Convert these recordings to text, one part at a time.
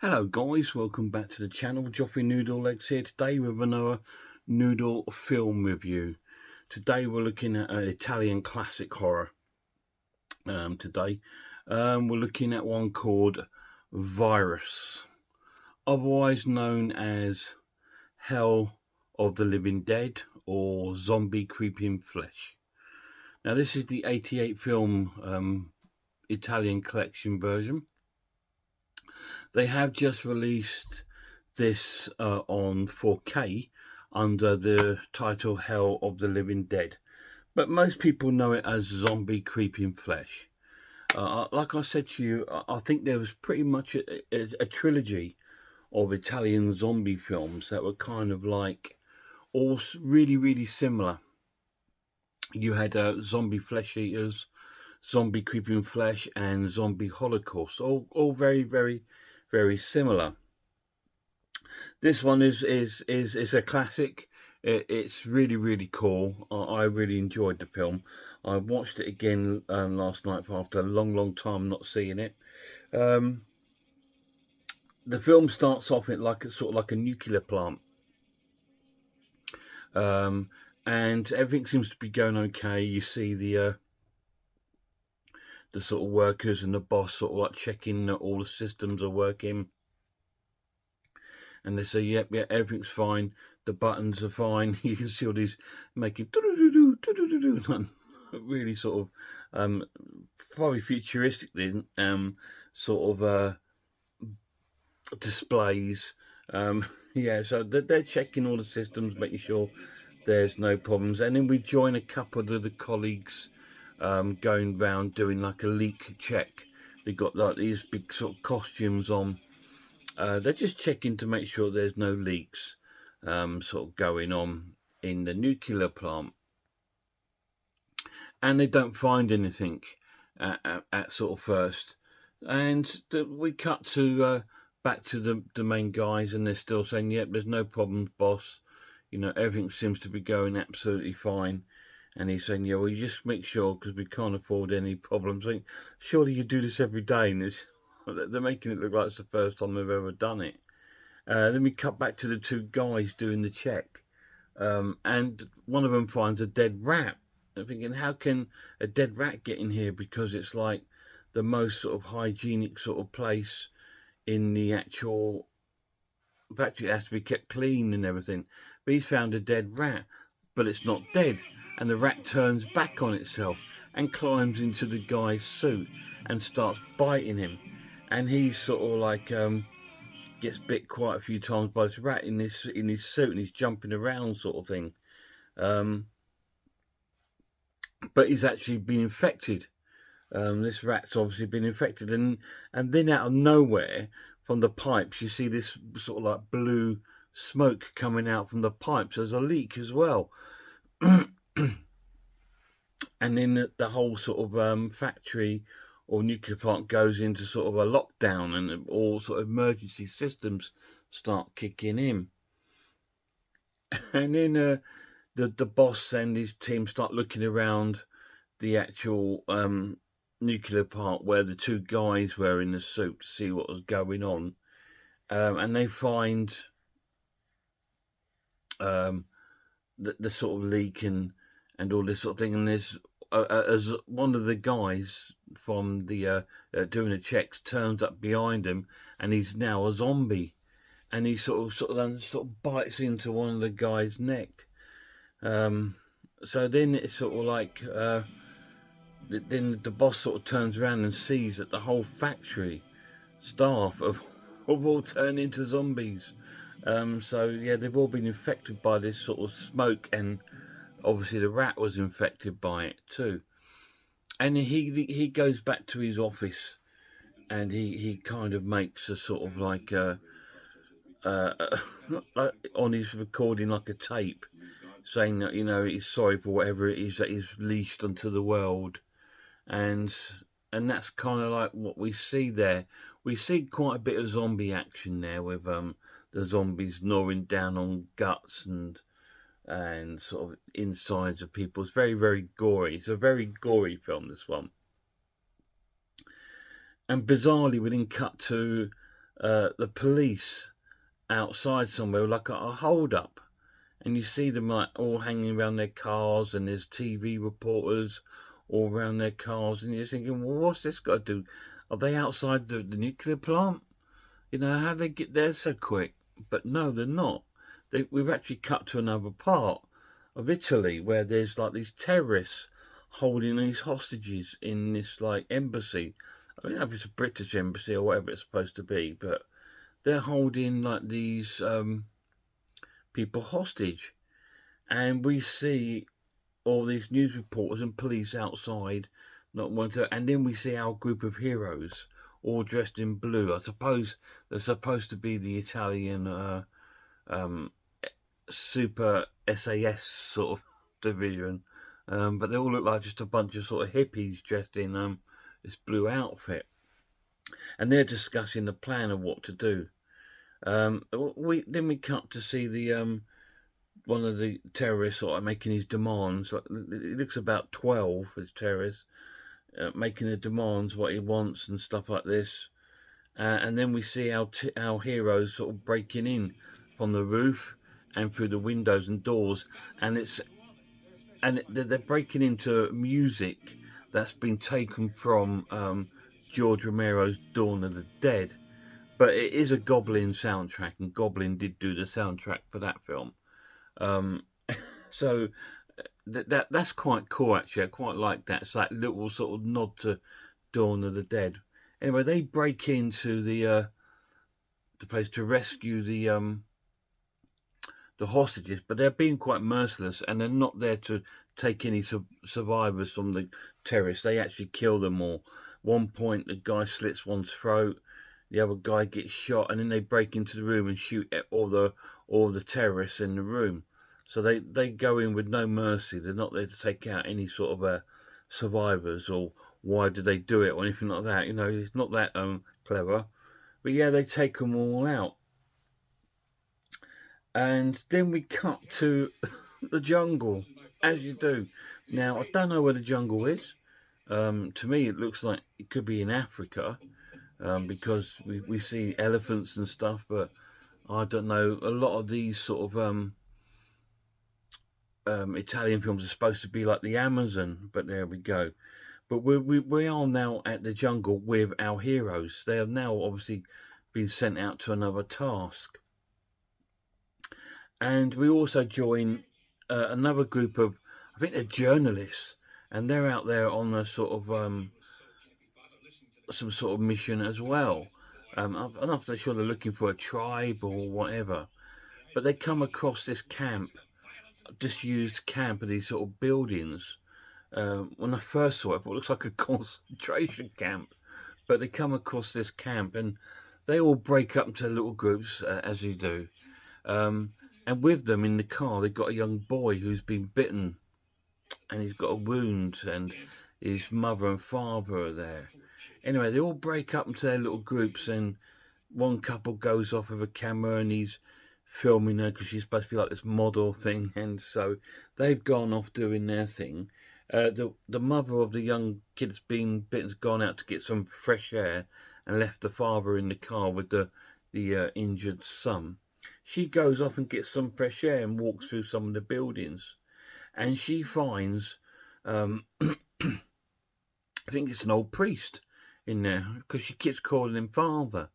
Hello guys, welcome back to the channel. Joffrey Noodle Legs here today with another Noodle film review. Today we're looking at an Italian classic horror. Today we're looking at one called Virus, otherwise known as Hell of the Living Dead or Zombie Creeping Flesh. Now this is the 88 film Italian collection version. They have just released this on 4K under the title Hell of the Living Dead, but most people know it as Zombie Creeping Flesh. Like I said to you, I think there was pretty much a trilogy of Italian zombie films that were kind of like all really similar. You had Zombie Flesh Eaters, Zombie Creeping Flesh, and Zombie Holocaust, all very similar. This one is a classic. It's really cool. I really enjoyed the film. I watched it again last night after a long time not seeing it. The film starts off in like sort of like a nuclear plant, and everything seems to be going okay. You see the sort of workers and the boss sort of like checking that all the systems are working. And they say, yep, everything's fine. The buttons are fine. You can see all these making really sort of probably futuristically sort of displays. Yeah, so they're checking all the systems, making sure there's no problems. And then we join a couple of the colleagues going round doing like a leak check. They've got like these big sort of costumes on. They're just checking to make sure there's no leaks sort of going on in the nuclear plant. And they don't find anything at sort of first. And we cut to back to the main guys, and they're still saying, yep, there's no problems, boss. You know, everything seems to be going absolutely fine. And he's saying, yeah, well, you just make sure, because we can't afford any problems. I think, surely you do this every day. And they're making it look like it's the first time they've ever done it. Then we cut back to the two guys doing the check. And one of them finds a dead rat. I'm thinking, how can a dead rat get in here? Because it's like the most sort of hygienic sort of place in the actual factory. It has to be kept clean and everything. But he's found a dead rat, but it's not dead. And the rat turns back on itself and climbs into the guy's suit and starts biting him. And he's sort of like gets bit quite a few times by this rat in his suit, and he's jumping around sort of thing. But he's actually been infected. This rat's obviously been infected, and then out of nowhere, from the pipes, you see this sort of like blue smoke coming out from the pipes. There's a leak as well. And then the whole sort of factory or nuclear plant goes into sort of a lockdown, and all sort of emergency systems start kicking in. And then the boss and his team start looking around the actual nuclear plant where the two guys were in the suit to see what was going on. And they find the sort of leak and all this sort of thing. And there's as one of the guys from the doing the checks turns up behind him, and he's now a zombie, and he sort of bites into one of the guy's neck. So then it's sort of like then the boss sort of turns around and sees that the whole factory staff have all turned into zombies. So yeah, they've all been infected by this sort of smoke, and obviously the rat was infected by it too. And he goes back to his office, and he kind of makes a sort of like on his recording like a tape, saying that, you know, he's sorry for whatever it is that he's released onto the world. And that's kind of like what we see there. We see quite a bit of zombie action there, with the zombies gnawing down on guts and sort of insides of people. It's very gory. It's a very gory film, this one. And bizarrely, we then cut to the police outside somewhere, like a hold up, and you see them like all hanging around their cars, and there's TV reporters all around their cars, and you're thinking, well, what's this got to do? Are they outside the nuclear plant? You know, how they get there so quick? But no, they're not. We've actually cut to another part of Italy where there's like these terrorists holding these hostages in this like embassy. I don't know if it's a British embassy or whatever it's supposed to be, but they're holding like these people hostage, and we see all these news reporters and police outside, not one to, and then we see our group of heroes all dressed in blue. I suppose they're supposed to be the Italian um, super SAS sort of division, but they all look like just a bunch of sort of hippies dressed in this blue outfit, and they're discussing the plan of what to do. We cut to see the one of the terrorists sort of making his demands. Like, it looks about 12 as terrorists, making the demands, what he wants and stuff like this. And then we see our heroes sort of breaking in from the roof and through the windows and doors, and they're breaking into music that's been taken from George Romero's Dawn of the Dead. But it is a Goblin soundtrack, and Goblin did do the soundtrack for that film. Um, so that's quite cool, actually. I quite like that. It's that little sort of nod to Dawn of the Dead. Anyway, they break into the place to rescue the hostages, but they're being quite merciless, and they're not there to take any survivors from the terrorists. They actually kill them all. One point, the guy slits one's throat, the other guy gets shot, and then they break into the room and shoot at all the terrorists in the room. So they go in with no mercy. They're not there to take out any sort of survivors, or why did they do it, or anything like that. You know, it's not that clever. But yeah, they take them all out. And then we cut to the jungle, as you do. Now, I don't know where the jungle is. To me, it looks like it could be in Africa, because we see elephants and stuff, but I don't know. A lot of these sort of Italian films are supposed to be like the Amazon, but there we go. But we are now at the jungle with our heroes. They have now obviously been sent out to another task. And we also join another group of, I think they're journalists, and they're out there on a sort of some sort of mission as well. I'm not so sure they're looking for a tribe or whatever, but they come across this camp, disused camp of these sort of buildings. When I first saw it, I thought it looks like a concentration camp, but they come across this camp and they all break up into little groups, as you do. And with them in the car, they've got a young boy who's been bitten, and he's got a wound, and his mother and father are there. Anyway, they all break up into their little groups, and one couple goes off with a camera, and he's filming her because she's supposed to be like this model thing, and so they've gone off doing their thing. The mother of the young kid that's been bitten's gone out to get some fresh air and left the father in the car with the injured son. She goes off and gets some fresh air and walks through some of the buildings, and she finds, I think it's an old priest in there, because she keeps calling him father.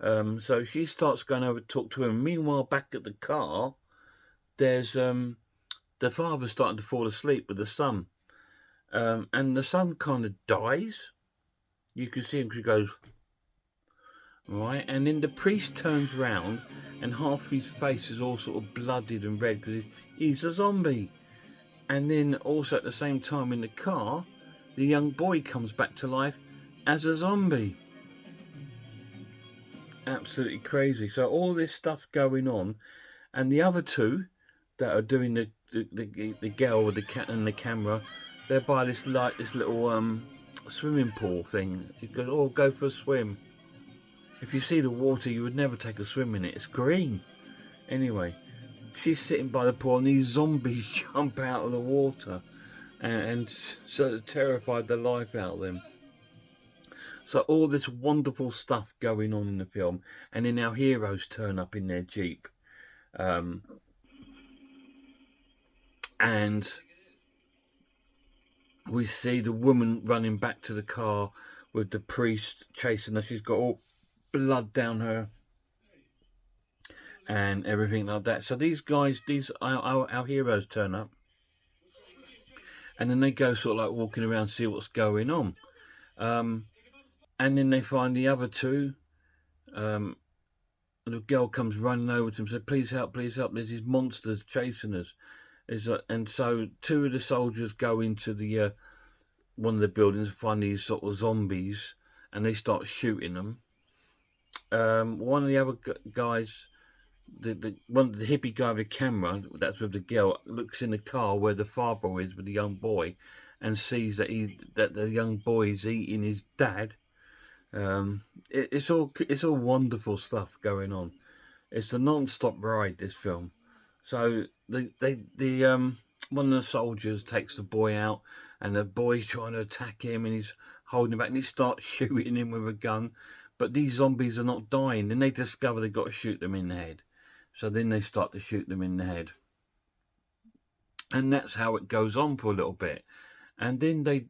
So she starts going over to talk to him. Meanwhile, back at the car, there's the father starting to fall asleep with the son, and the son kind of dies. You can see him, because he goes, right, and then the priest turns round, and half his face is all sort of blooded and red because he's a zombie. And then also at the same time in the car, the young boy comes back to life as a zombie. Absolutely crazy. So all this stuff going on, and the other two that are doing the girl with the cat and the camera, they're by this little swimming pool thing. You go, oh, go for a swim. If you see the water, you would never take a swim in it. It's green. Anyway, she's sitting by the pool, and these zombies jump out of the water, and sort of terrified the life out of them. So all this wonderful stuff going on in the film, and then our heroes turn up in their Jeep. And we see the woman running back to the car with the priest chasing her. She's got all blood down her and everything like that. So these guys, our heroes turn up, and then they go sort of like walking around, see what's going on. And then they find the other two. The girl comes running over to them, says, please help, there's these monsters chasing us. And so two of the soldiers go into the one of the buildings and find these sort of zombies, and they start shooting them. One of the other guys, the hippie guy with the camera, that's with the girl, looks in the car where the father is with the young boy, and sees that the young boy is eating his dad. It's all wonderful stuff going on. It's a non-stop ride, this film. So the one of the soldiers takes the boy out, and the boy's trying to attack him, and he's holding him back, and he starts shooting him with a gun. But these zombies are not dying. Then they discover they've got to shoot them in the head. So then they start to shoot them in the head. And that's how it goes on for a little bit. And then they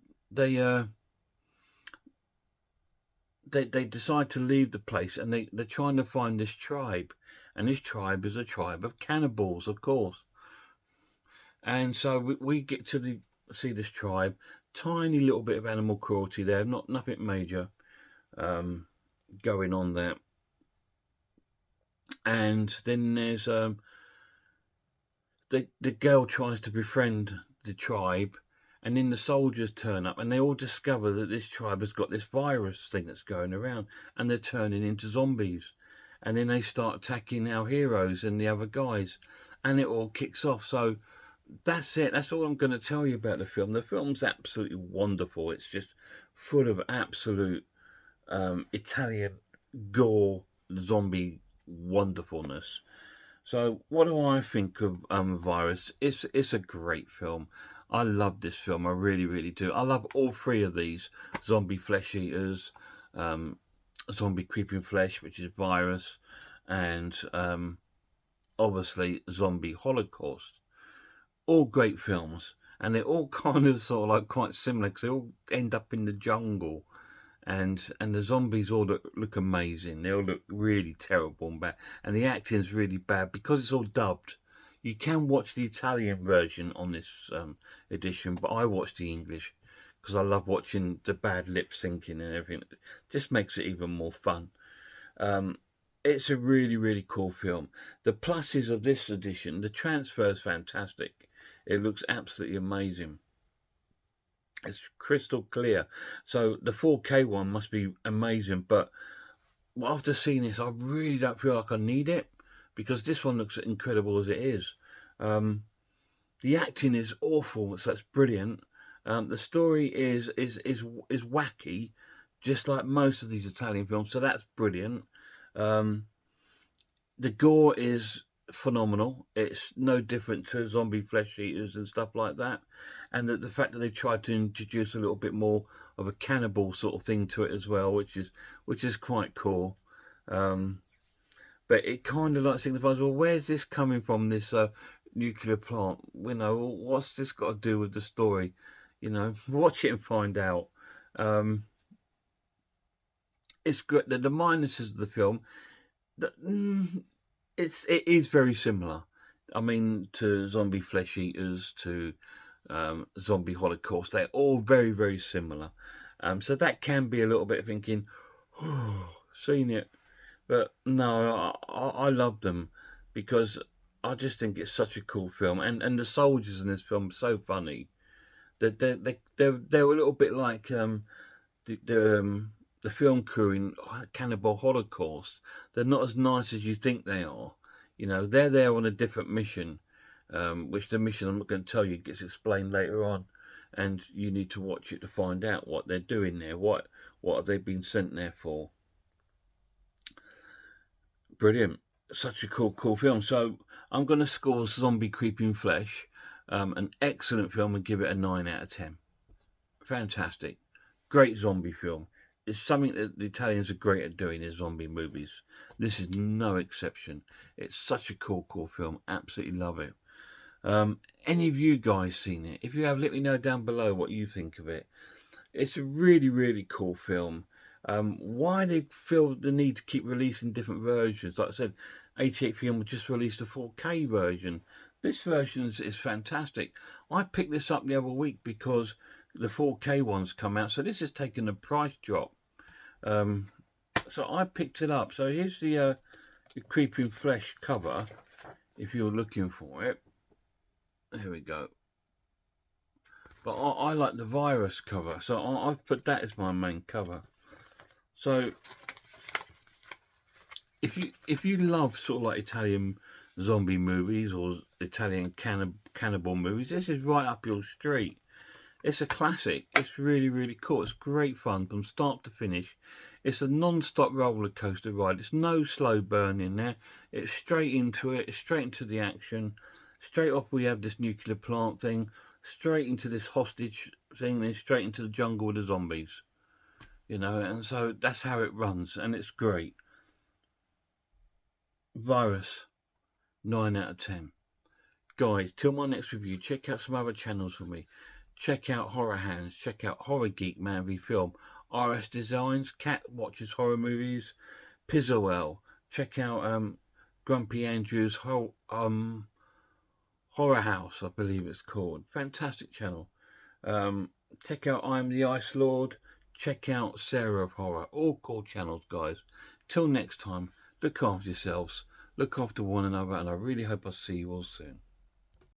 decide to leave the place, and they're trying to find this tribe. And this tribe is a tribe of cannibals, of course. And so we get to see this tribe. Tiny little bit of animal cruelty there, nothing major going on there. And then there's the girl tries to befriend the tribe, and then the soldiers turn up, and they all discover that this tribe has got this virus thing that's going around, and they're turning into zombies. And then they start attacking our heroes and the other guys, and it all kicks off. So that's it. That's all I'm going to tell you about the film. The film's absolutely wonderful. It's just full of absolute Italian gore, zombie wonderfulness. So what do I think of Virus? It's a great film. I love this film. I really, really do. I love all three of these: zombie flesh eaters, zombie creeping flesh, which is Virus, and obviously zombie Holocaust. All great films, and they're all kind of sort of like quite similar because they all end up in the jungle. And the zombies all look amazing. They all look really terrible and bad. And the acting's really bad because it's all dubbed. You can watch the Italian version on this edition, but I watch the English because I love watching the bad lip syncing and everything. It just makes it even more fun. It's a really, really cool film. The pluses of this edition, the transfer is fantastic. It looks absolutely amazing. It's crystal clear. So the 4K one must be amazing, but after seeing this, I really don't feel like I need it because this one looks incredible as it is. The acting is awful, so that's brilliant. The story is wacky, just like most of these Italian films, so that's brilliant. The gore is phenomenal. It's no different to zombie flesh eaters and stuff like that, and the fact that they tried to introduce a little bit more of a cannibal sort of thing to it as well, which is quite cool. But it kind of like signifies, well, where's this coming from, this nuclear plant? You know, what's this got to do with the story? You know, watch it and find out. It's great. The minuses of the film, it is very similar. I mean, to zombie flesh eaters, to zombie Holocaust, they're all very, very similar. So that can be a little bit thinking, oh, seen it. But no, I love them because I just think it's such a cool film, and the soldiers in this film are so funny. They're a little bit like the film crew in Cannibal Holocaust. They're not as nice as you think they are. You know, they're there on a different mission, which the mission, I'm not going to tell you, gets explained later on, and you need to watch it to find out what they're doing there. What have they been sent there for? Brilliant. Such a cool film. So I'm going to score Zombie Creeping Flesh an excellent film and give it a 9 out of 10. Fantastic. Great zombie film. it's something that the Italians are great at doing is zombie movies. This is no exception. It's such a cool film. Absolutely love it. Any of you guys seen it? If you have, let me know down below what you think of it. It's a really cool film. Why they feel the need to keep releasing different versions? Like I said, 88 Film just released a 4K version. This version is fantastic. I picked this up the other week because the 4K ones come out, so this has taken a price drop. So I picked it up. So here's the Creeping Flesh cover, if you're looking for it. There we go. But I like the virus cover, so I've put that as my main cover. So if you love sort of like Italian zombie movies or Italian cannibal movies, this is right up your street. It's a classic. It's really cool. It's great fun from start to finish. It's a non-stop roller coaster ride. It's no slow burn in there. It's straight into it. It's straight into the action. Straight off we have this nuclear plant thing. Straight into this hostage thing. Then straight into the jungle with the zombies. You know, and so that's how it runs. And it's great. Virus. 9 out of 10. Guys, till my next review, check out some other channels for me. Check out Horror Hands. Check out Horror Geek Man v Film. RS Designs. Cat watches horror movies. Pizzoel. Check out Grumpy Andrew's Horror House, I believe it's called. Fantastic channel. Check out I'm the Ice Lord. Check out Sarah of Horror. All cool channels, guys. Till next time, look after yourselves. Look after one another, and I really hope I see you all soon.